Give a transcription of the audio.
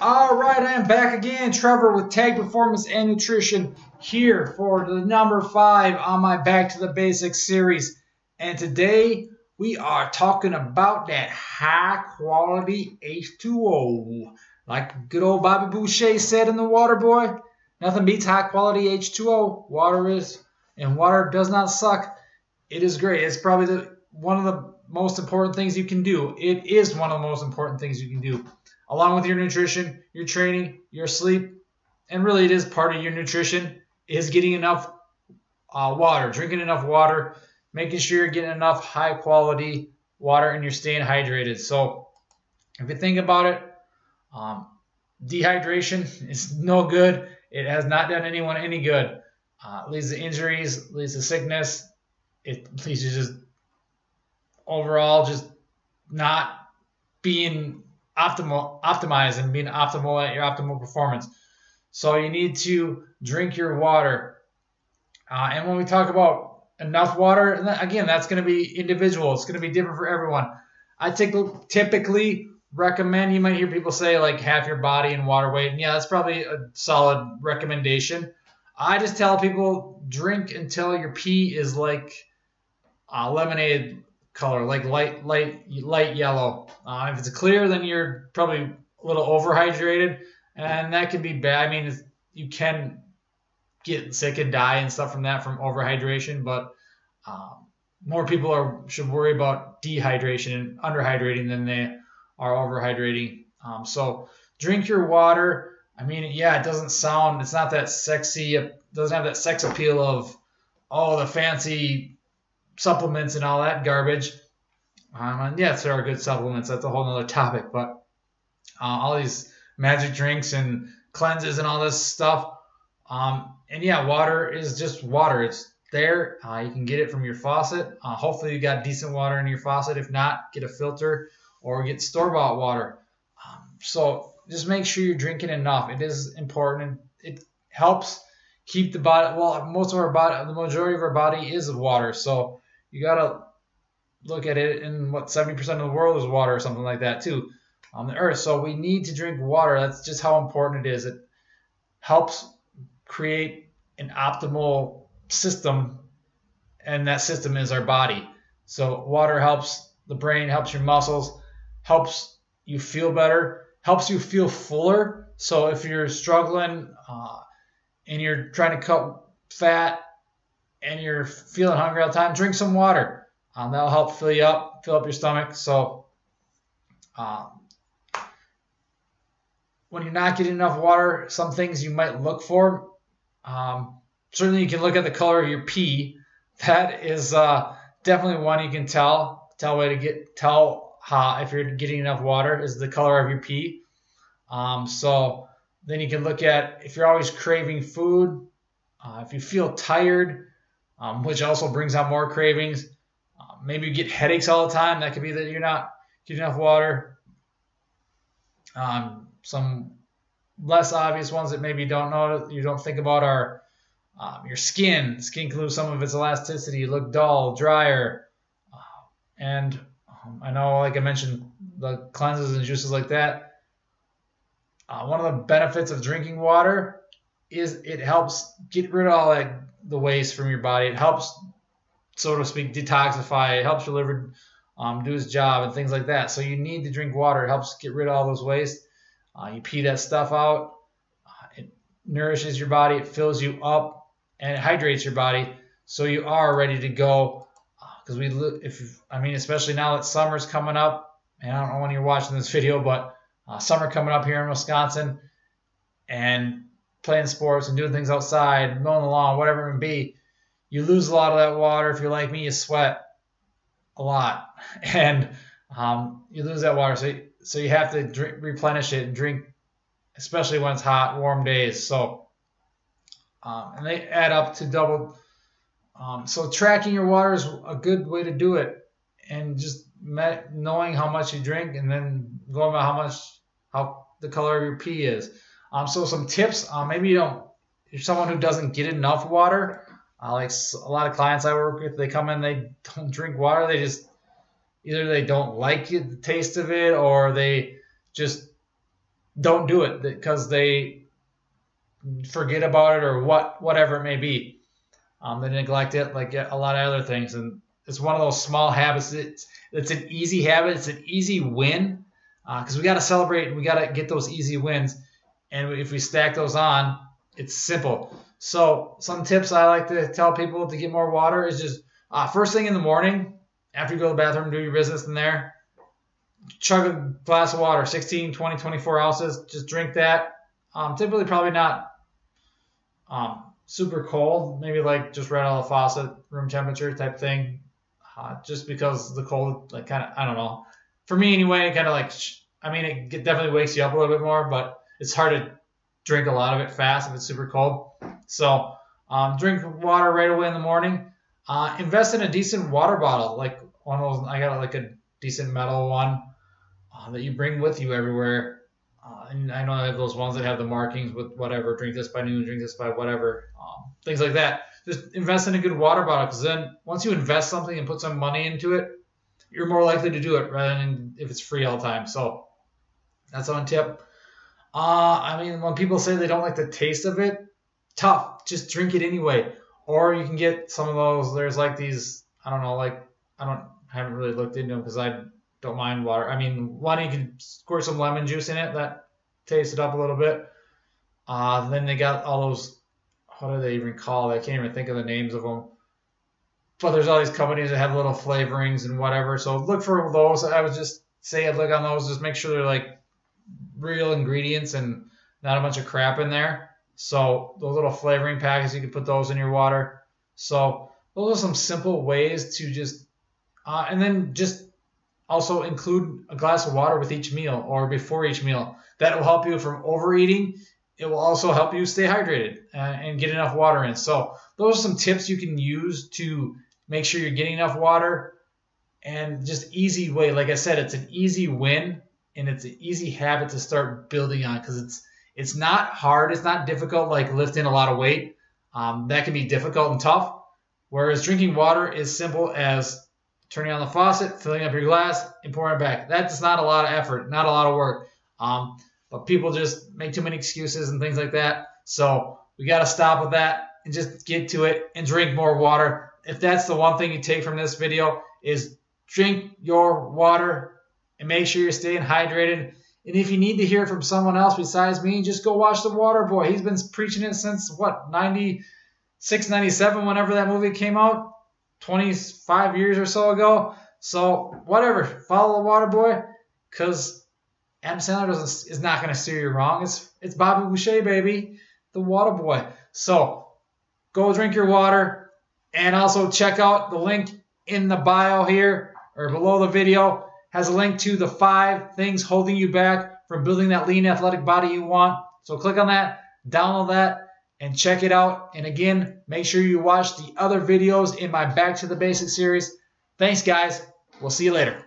All right, I am back again, Trevor with Tag Performance and Nutrition here for the number 5 on my Back to the Basics series. And today we are talking about that high quality H2O. Like good old Bobby Boucher said in The Water Boy, nothing beats high quality H2O. Water does not suck. It is great. It's probably one of the most important things you can do. It is one of the most important things you can do along with your nutrition, your training, your sleep, and really it is part of your nutrition, is getting enough water, drinking enough water, making sure you're getting enough high quality water and you're staying hydrated. So if you think about it, dehydration is no good. It has not done anyone any good. It leads to injuries, leads to sickness. It leads to just overall just not being optimized and being optimal at your optimal performance. So you need to drink your water. And when we talk about enough water, again, that's going to be individual. It's going to be different for everyone. I typically recommend, you might hear people say like half your body in water weight. And yeah, that's probably a solid recommendation. I just tell people drink until your pee is like lemonade color, like light yellow. If it's clear, then you're probably a little overhydrated, and that can be bad. I mean, you can get sick and die and stuff from that, from overhydration, but more people should worry about dehydration and underhydrating than they are overhydrating. So drink your water. I mean, yeah, it's not that sexy. It doesn't have that sex appeal of, oh, the fancy supplements and all that garbage. And yes, there are good supplements. That's a whole nother topic. But all these magic drinks and cleanses and all this stuff. And yeah, water is just water. It's there. You can get it from your faucet. Hopefully you got decent water in your faucet. If not, get a filter or get store-bought water. So just make sure you're drinking enough. It is important. It helps keep the body, well, the majority of our body is water. So you got to look at it, and 70% of the world is water or something like that too on the earth. So we need to drink water. That's just how important it is. It helps create an optimal system, and that system is our body. So water helps the brain, helps your muscles, helps you feel better, helps you feel fuller. So if you're struggling and you're trying to cut fat and you're feeling hungry all the time, drink some water. That'll help fill up your stomach. So when you're not getting enough water, some things you might look for. Certainly you can look at the color of your pee. That is definitely one you can tell if you're getting enough water is the color of your pee. So then you can look at if you're always craving food, if you feel tired, which also brings out more cravings. Maybe you get headaches all the time. That could be that you're not getting enough water. Some less obvious ones that maybe you don't think about are your skin. Skin can lose some of its elasticity, look dull, drier. And I know, like I mentioned, the cleanses and juices like that. One of the benefits of drinking water is it helps get rid of all the waste from your body. It helps, so to speak, detoxify. It helps your liver do its job and things like that. So you need to drink water. It helps get rid of all those waste. You pee that stuff out. It nourishes your body. It fills you up, and it hydrates your body so you are ready to go. Because especially now that summer's coming up, and I don't know when you're watching this video, but summer coming up here in Wisconsin, and playing sports and doing things outside, mowing the lawn, whatever it may be, you lose a lot of that water. If you're like me, you sweat a lot, and you lose that water. So you have to replenish it and drink, especially when it's hot, warm days. So and they add up to double. So tracking your water is a good way to do it, and just knowing how much you drink, and then going by how the color of your pee is. So some tips. Maybe you're someone who doesn't get enough water. Like a lot of clients I work with, they come in, they don't drink water. They just either they don't like the taste of it, or they just don't do it because they forget about it or whatever it may be. They neglect it like a lot of other things, and it's one of those small habits. It's an easy habit. It's an easy win because we got to celebrate. We got to get those easy wins, and if we stack those on, it's simple. So some tips I like to tell people to get more water is just first thing in the morning after you go to the bathroom, do your business in there, chug a glass of water, 16, 20, 24 ounces. Just drink that. Typically probably not super cold, maybe like just right out of the faucet, room temperature type thing. Just because the cold, like kind of, I don't know. For me anyway, kind of like, I mean, it definitely wakes you up a little bit more, but it's hard to drink a lot of it fast if it's super cold. So drink water right away in the morning. Invest in a decent water bottle, like one of those. I got like a decent metal one that you bring with you everywhere. And I know I have those ones that have the markings with whatever, drink this by noon, drink this by whatever, things like that. Just invest in a good water bottle because then once you invest something and put some money into it, you're more likely to do it rather than if it's free all the time. So that's one tip. I mean, when people say they don't like the taste of it, tough. Just drink it anyway. Or you can get some of those. There's like these, I don't know, like I haven't really looked into them because I don't mind water. I mean, one, you can squirt some lemon juice in it. That tastes it up a little bit. Then they got all those, what do they even call it? I can't even think of the names of them. But there's all these companies that have little flavorings and whatever. So look for those. I would just say I'd look on those. Just make sure they're like real ingredients and not a bunch of crap in there. So those little flavoring packets, you can put those in your water. So those are some simple ways to just, and then just also include a glass of water with each meal or before each meal. That will help you from overeating. It will also help you stay hydrated and get enough water in. So those are some tips you can use to make sure you're getting enough water, and just easy way. Like I said, it's an easy win and it's an easy habit to start building on because it's not hard. It's not difficult like lifting a lot of weight. That can be difficult and tough. Whereas drinking water is simple as turning on the faucet, filling up your glass, and pouring it back. That's not a lot of effort, not a lot of work. But people just make too many excuses and things like that. So we got to stop with that and just get to it and drink more water. If that's the one thing you take from this video is drink your water and make sure you're staying hydrated. And if you need to hear it from someone else besides me, just go watch The Water Boy. He's been preaching it since, 96, 97, whenever that movie came out, 25 years or so ago. So whatever, follow The Water Boy because Adam Sandler is not going to steer you wrong. It's Bobby Boucher, baby, The Water Boy. So go drink your water and also check out the link in the bio here or below the video. Has a link to the 5 things holding you back from building that lean athletic body you want. So click on that, download that, and check it out. And again, make sure you watch the other videos in my Back to the Basics series. Thanks, guys. We'll see you later.